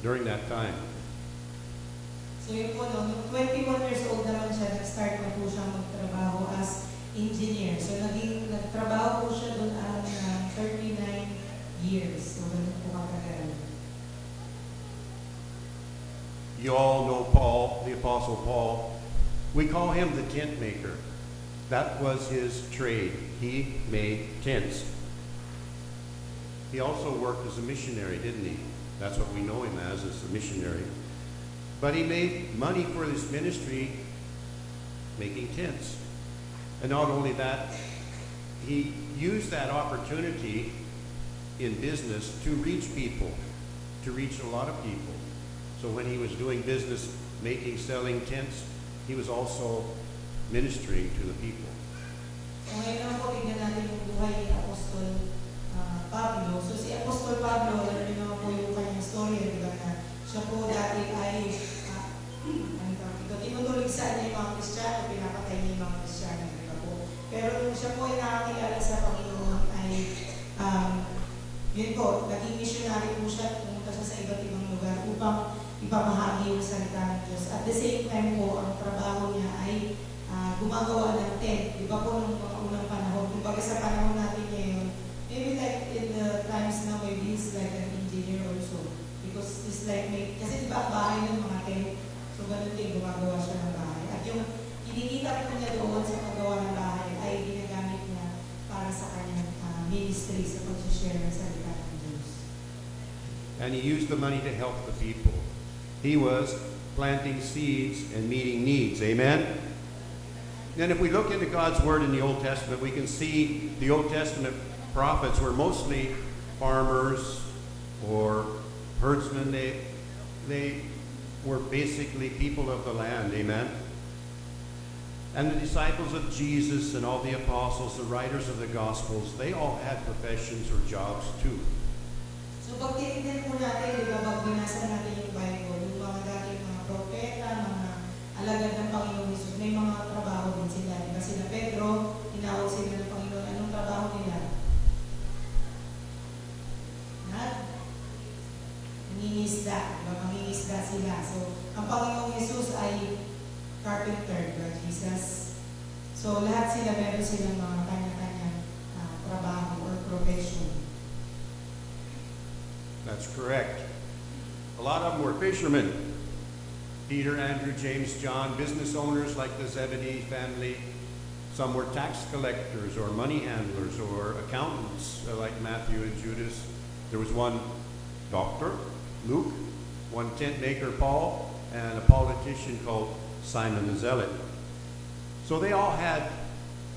during that time. So yun po, no, nung 21 years old naman siya, nag-start na po siya magtrabaho as engineer. So nagtrabaho po siya doon ang 39 years. So ganun po katagal. You all know Paul, the Apostle Paul. We call him the tent maker. That was his trade. He made tents. He also worked as a missionary, didn't he? That's what we know him as a missionary. But he made money for this ministry making tents. And not only that, he used that opportunity in business to reach people, to reach a lot of people. So when he was doing business, selling tents, he was also ministering to the people. So ngayon naman po, tignan natin yung buhay ni Apostol Pablo. So si Apostol Pablo, alam niyo naman po yung kanyang story, diba, na siya po dati ay tinutuligsan niya yung mga Kristiyano, pinapatay niya yung mga Kristiyano, diba po. Pero nung siya po ay nakakilala sa Panginoon ay yun po, naging missionary po siya, pumunta siya sa iba't ibang lugar upang ipamahagi yung salita ng Diyos. At the same time po, ang trabaho niya ay gumagawa ng tent. Di ba po nung mga unang panahon? Kung baga sa panahon natin ngayon, maybe like in the times now, maybe he's like an engineer also. Because it's like, kasi di ba ang bahay ng mga tent? So ganun din, gumagawa siya ng bahay. At yung kinikita po niya doon sa paggawa ng bahay ay ginagamit niya para sa kanyang ministry sa pag-share ng salita ng Diyos. And he used the money to help the people. He was planting seeds and meeting needs. Amen? And if we look into God's Word in the Old Testament, we can see the Old Testament prophets were mostly farmers or herdsmen. They were basically people of the land. Amen? And the disciples of Jesus and all the apostles, the writers of the Gospels, they all had professions or jobs too. So pag tinignan po natin, di ba, pag binasa natin yung Bible, yung mga dating mga propeta, mga alagad ng Panginoon Jesus, may mga trabaho din sila. Di ba sila Pedro, tinawag sila ng Panginoon, anong trabaho nila? Mangingisda, di ba? Mangingisda sila. So, ang Panginoong Jesus ay carpenter, Lord Jesus. So, lahat sila, meron silang mga kanya-kanyang trabaho or profession. That's correct. A lot of them were fishermen. Peter, Andrew, James, John, business owners like the Zebedee family. Some were tax collectors or money handlers or accountants like Matthew and Judas. There was one doctor, Luke, one tent maker, Paul, and a politician called Simon the Zealot. So they all had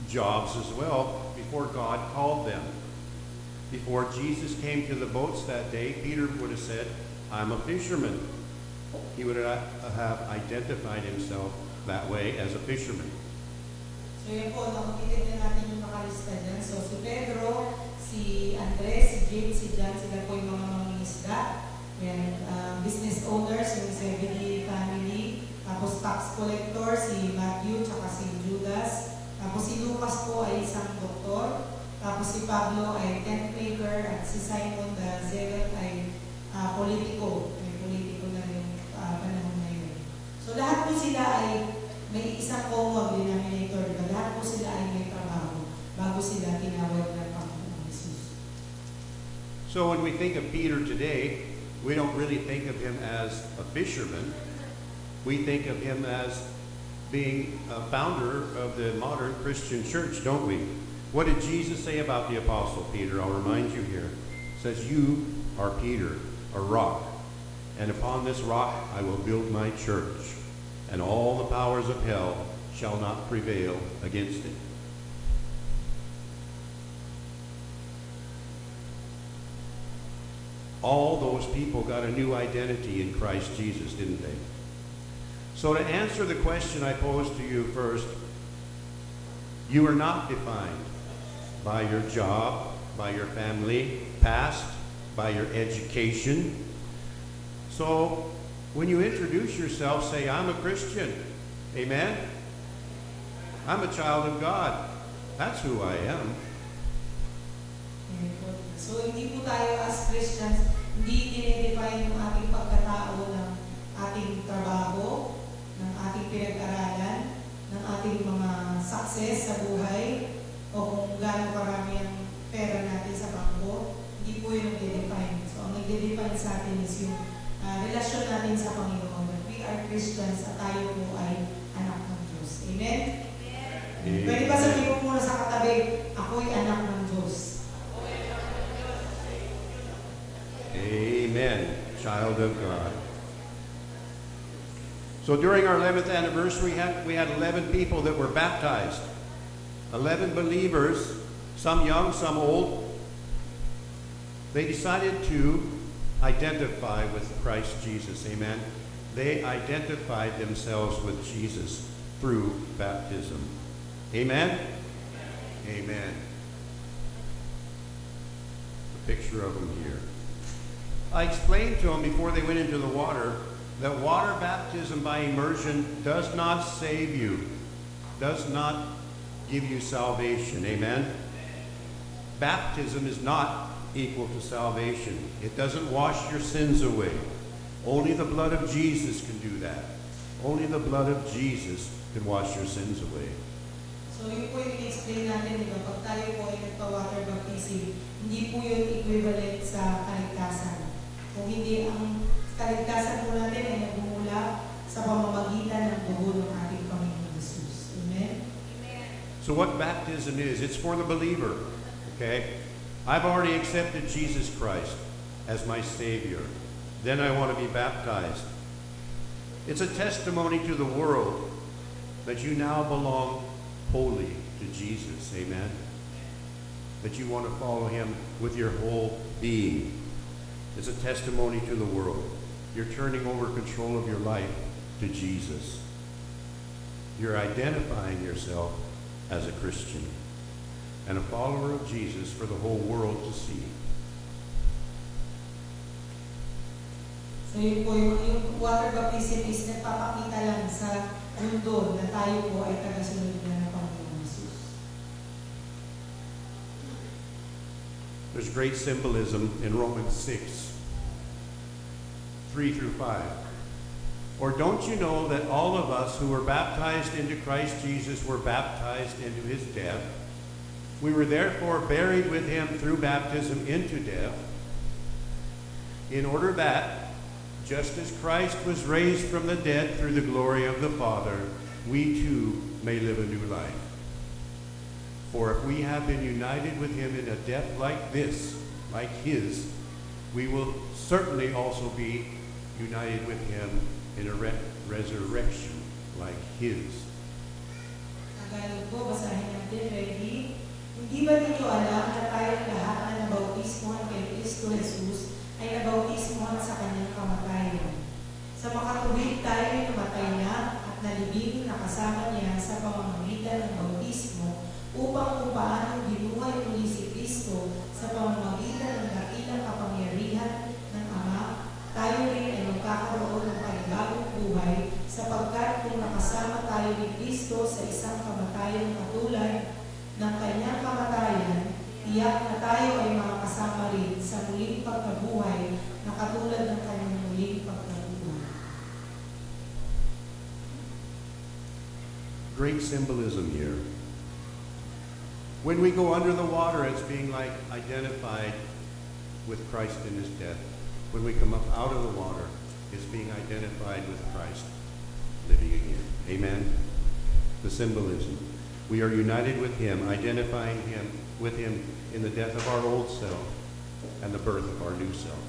jobs as well before God called them. Before Jesus came to the boats that day, Peter would have said, I'm a fisherman. He would have identified himself that way as a fisherman. So yun po, nakikita natin yung nakalista dyan. So si Pedro, si Andres, si James, si John, sila po yung mga mangingisda. Yan, business owners, yung Zebedee family. Tapos tax collector, si Matthew, tsaka si Judas. Tapos si Lucas po ay isang doktor. Tapos si Pablo ay tent maker. At si Simon the Zealot ay politiko. May politiko na yung panahon na yun. So lahat po sila ay may isang common denominator. Diba? Lahat po sila ay may trabaho bago sila tinawag ng Panginoon Jesus. So when we think of Peter today, we don't really think of him as a fisherman. We think of him as being a founder of the modern Christian church, don't we? What did Jesus say about the Apostle Peter? I'll remind you here. It says, you are Peter, a rock, and upon this rock I will build my church, and all the powers of hell shall not prevail against it. All those people got a new identity in Christ Jesus, didn't they? So to answer the question I posed to you first, you are not defined by your job, by your family, past, by your education. So when you introduce yourself, say, I'm a Christian. Amen? I'm a child of God. That's who I am. So hindi po tayo as Christians, hindi dinedefine yung ating pagkatao ng ating trabaho, ng ating pinag-aralan, ng ating mga success sa buhay, o kung gaano karami ang pera natin sa bangko. Hindi po yun nagde-define. So ang nagde-define sa atin is yung relasyon natin sa Panginoon. That we are Christians at tayo po ay anak ng Diyos. Amen? Amen. Pwede ba sabihin mo muna sa katabi, ako'y anak ng Diyos. Amen. Child of God. So during our 11th anniversary, we had 11 people that were baptized. 11 believers, some young, some old. They decided to identify with Christ Jesus. Amen. They identified themselves with Jesus through baptism. Amen. Amen. A picture of them here. I explained to them before they went into the water that water baptism by immersion does not save you, does not give you salvation. Amen? Baptism is not equal to salvation. It doesn't wash your sins away. Only the blood of Jesus can do that. Only the blood of Jesus can wash your sins away. So yun po yung explain natin, di ba? Pag tayo po ay nagpa-water baptism, hindi po yun equivalent sa kaligtasan. Kung hindi, ang kaligtasan po natin ay nagmumula sa pamamagitan ng dugo ng ating Panginoon Jesus. Amen? So what baptism is, it's for the believer. Okay? I've already accepted Jesus Christ as my Savior. Then I want to be baptized. It's a testimony to the world that you now belong wholly to Jesus. Amen? That you want to follow Him with your whole being. It's a testimony to the world. You're turning over control of your life to Jesus. You're identifying yourself as a Christian and a follower of Jesus for the whole world to see. So yun po, yung water baptism is nagpapakita lang sa mundo na tayo po ay tagasunod na ng Panginoon Jesus. There's great symbolism in Romans 6, 3 through 5. Or don't you know that all of us who were baptized into Christ Jesus were baptized into his death? We were therefore buried with him through baptism into death, in order that, just as Christ was raised from the dead through the glory of the Father, we too may live a new life. For if we have been united with him in a death like this, like his, we will certainly also be united with him in a resurrection like his. Tagalog po, basahin natin, ready? Hindi ba ninyo alam na tayong lahat na nabautismohan kay Kristo Jesus ay nabautismohan sa kanyang kamatayan? Sa makatuwid tayo namatay na at nalibing na kasama niya sa pamamagitan ng bautismo upang kung paano binuhay muli si Kristo sa pamamagitan ng dakilang kapangyarihan ng Ama, tayo rin ay magkakaroon ng panibagong buhay sapagkat kung nakasama tayo ni Kristo sa isang kamatayan katulad ng kanyang kamatayan, tiyak na tayo ay makakasama rin sa muling pagkabuhay na katulad ng kanyang muling pagkabuhay. Great symbolism here. When we go under the water, it's being like identified with Christ in his death. When we come up out of the water, it's being identified with Christ living again. Amen? The symbolism. We are united with him, identifying him with him in the death of our old self and the birth of our new self.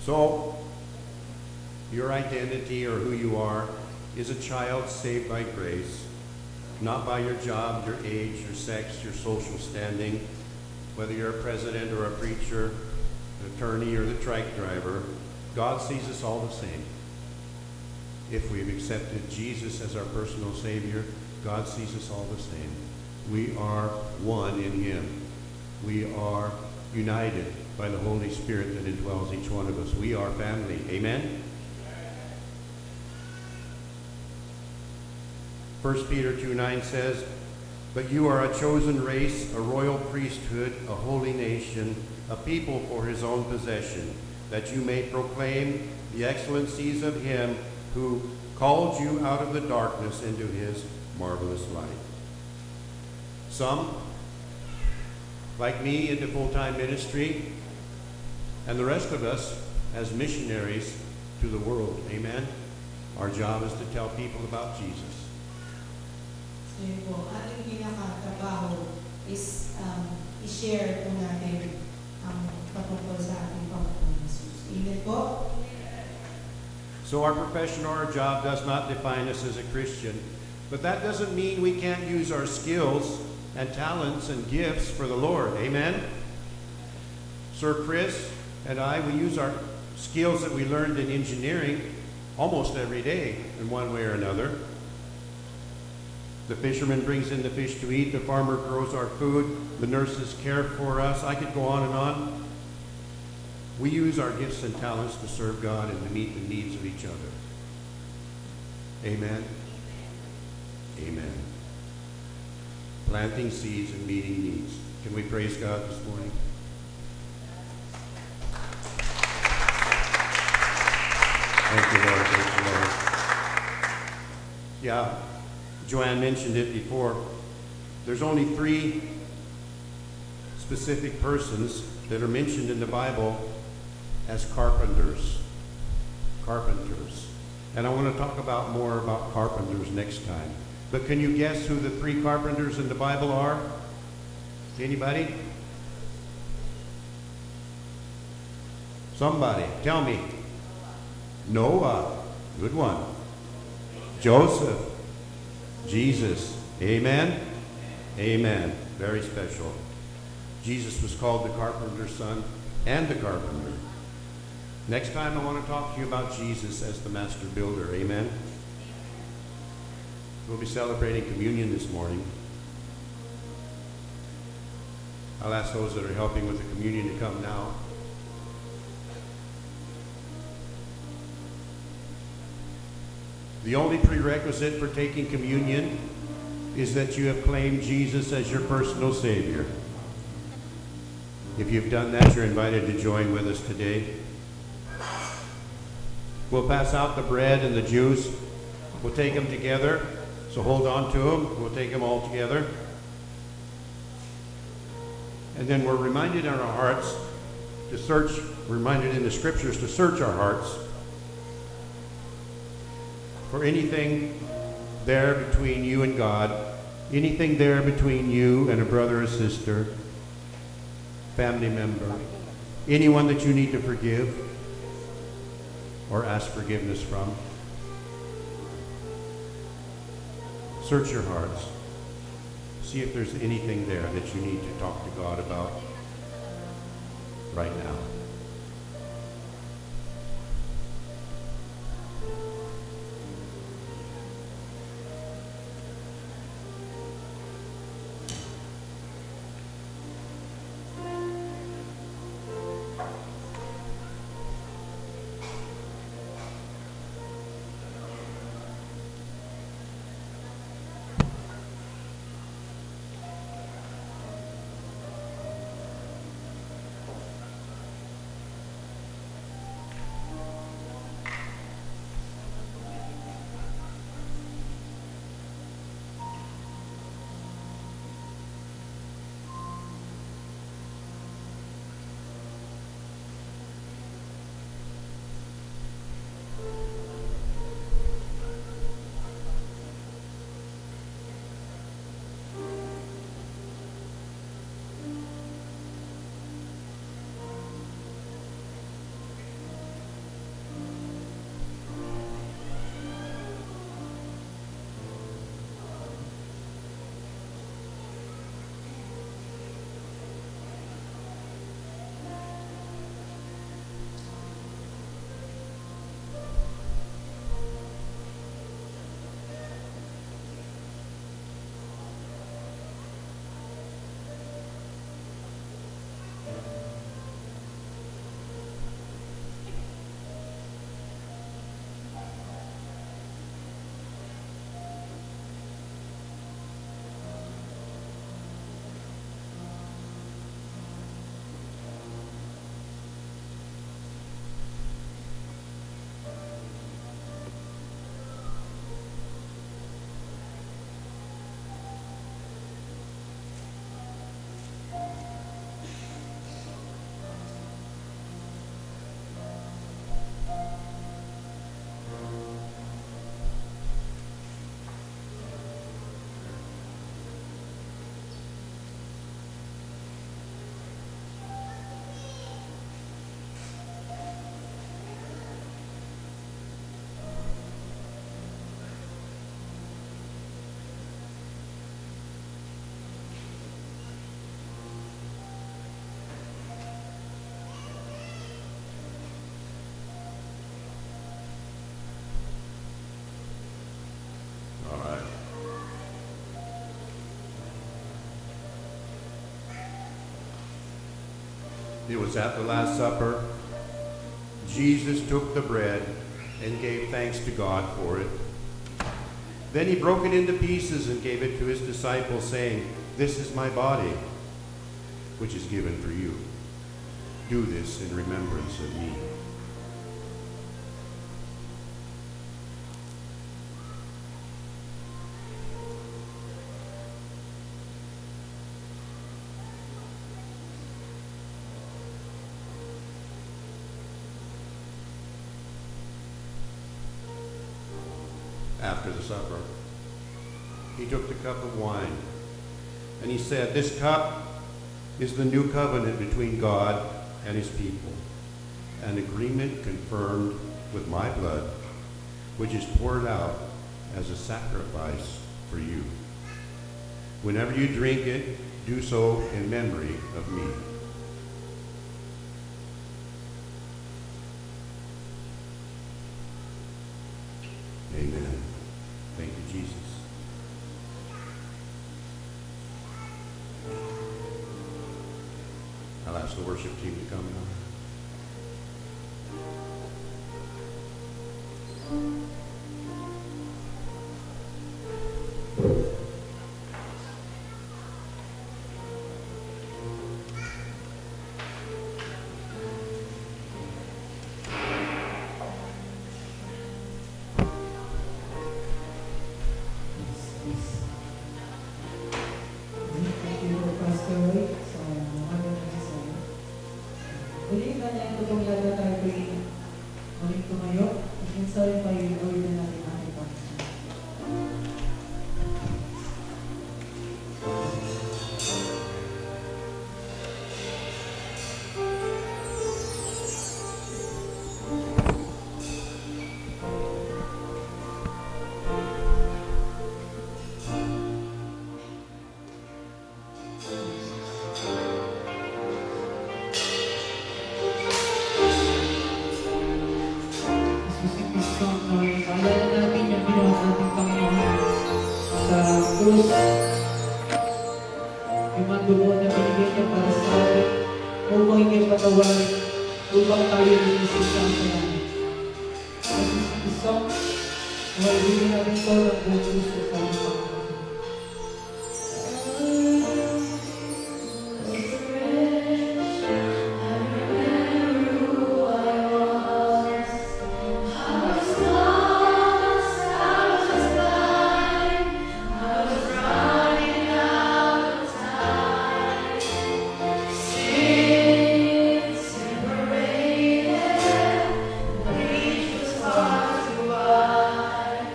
So, your identity or who you are is a child saved by grace, not by your job, your age, your sex, your social standing, whether you're a president or a preacher, an attorney or the trike driver. God sees us all the same. If we've accepted Jesus as our personal Savior, God sees us all the same. We are one in him. We are united by the Holy Spirit that indwells each one of us. We are family. Amen? 1 Peter 2:9 says, "But you are a chosen race, a royal priesthood, a holy nation, a people for his own possession, that you may proclaim the excellencies of him who called you out of the darkness into his marvelous light." Some, like me, into full-time ministry, and the rest of us as missionaries to the world. Amen? Our job is to tell people about Jesus. So yun po, ating pinaka-trabaho is i-share po natin ang patungkol sa ating Panginoon Jesus. Amen po? So our profession or our job does not define us as a Christian, but that doesn't mean we can't use our skills and talents and gifts for the Lord. Amen? Sir Chris and I, we use our skills that we learned in engineering almost every day in one way or another. The fisherman brings in the fish to eat, the farmer grows our food, the nurses care for us. I could go on and on. We use our gifts and talents to serve God and to meet the needs of each other. Amen? Amen. Planting seeds and meeting needs. Can we praise God this morning? Thank you, Lord. Thank you, Lord. Yeah, Joanne mentioned it before. There's only 3 specific persons that are mentioned in the Bible as carpenters. Carpenters. And I want to talk about more about carpenters next time. But can you guess who the 3 carpenters in the Bible are? Anybody? Somebody. Tell me. Noah. Good one. Joseph. Jesus. Amen? Amen. Very special. Jesus was called the carpenter's son and the carpenter. Next time I want to talk to you about Jesus as the master builder. Amen? We'll be celebrating communion this morning. I'll ask those that are helping with the communion to come now. The only prerequisite for taking communion is that you have claimed Jesus as your personal Savior. If you've done that, you're invited to join with us today. We'll pass out the bread and the juice. We'll take them together, so hold on to them. We'll take them all together. And then we're reminded in our hearts to search, reminded in the scriptures to search our hearts for anything there between you and God, anything there between you and a brother or sister, family member, anyone that you need to forgive or ask forgiveness from. Search your hearts. See if there's anything there that you need to talk to God about right now. It was at the Last Supper. Jesus took the bread and gave thanks to God for it. Then he broke it into pieces and gave it to his disciples, saying, "This is my body, which is given for you. Do this in remembrance of me." After the supper, he took the cup of wine, and he said, "This cup is the new covenant between God and his people, an agreement confirmed with my blood, which is poured out as a sacrifice for you. Whenever you drink it, do so in memory of me." the worship team to come now. Thank you, Pastor Roy, sa mga sinasabi. Muli na niya ito kung lalo tayo ay muling tumayo. At minsan tayo gawin na natin makita. Specific song na maalala natin yung ginawa sa ating Panginoon sa krus. Yung mga dugo na binigay niya para sa atin upang niya patawarin, upang tayo linisip sa atin. Specific song na maibigyan natin ito ng buong puso sa ating Panginoon. Separated, reach was far too wide.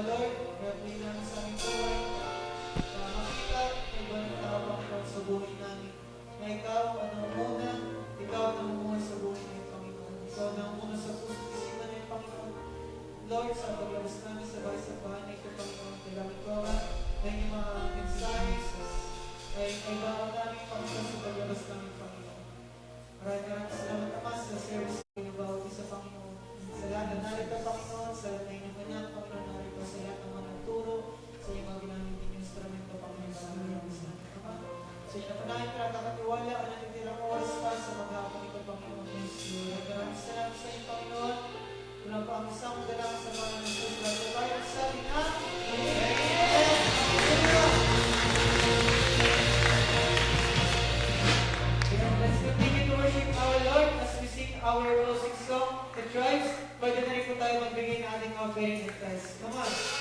Lord, i-apply namin sa aming buhay. Makita, may ibang tao Panginoon sa buhay namin. Na ikaw ang muna, ikaw ang muna sa buhay ng Panginoon. Ikaw ang muna sa puso isipan ng Panginoon. Lord, sa paglabas namin sa bahay sa bahay na ito, Panginoon, kailangan ko na yung mga mensahes ay bawal namin Panginoon sa paglabas namin, Panginoon. Maraming salamat Ama sa service ng bawat isa, Panginoon. Sa lahat na narito, Panginoon, sa lahat na inyong anak, Panginoon, narito sa lahat ng mga nagturo, sa inyong mga ginamit ninyong instrumento, Panginoon, sa maraming salamat, Ama. Sa inyong napanahin, pinagkakatiwala, ang natitirang oras pa sa mga hapon ito, Panginoon, Jesus. Maraming salamat sa inyo, Panginoon. Kulang pa ang isang dalang sa mga ng Diyos. Lahat tayo nagsabi na, let's continue to worship our Lord as we sing our closing song, The Tribes. Pwede na rin po tayo magbigay ng ating offering in Christ. Come on.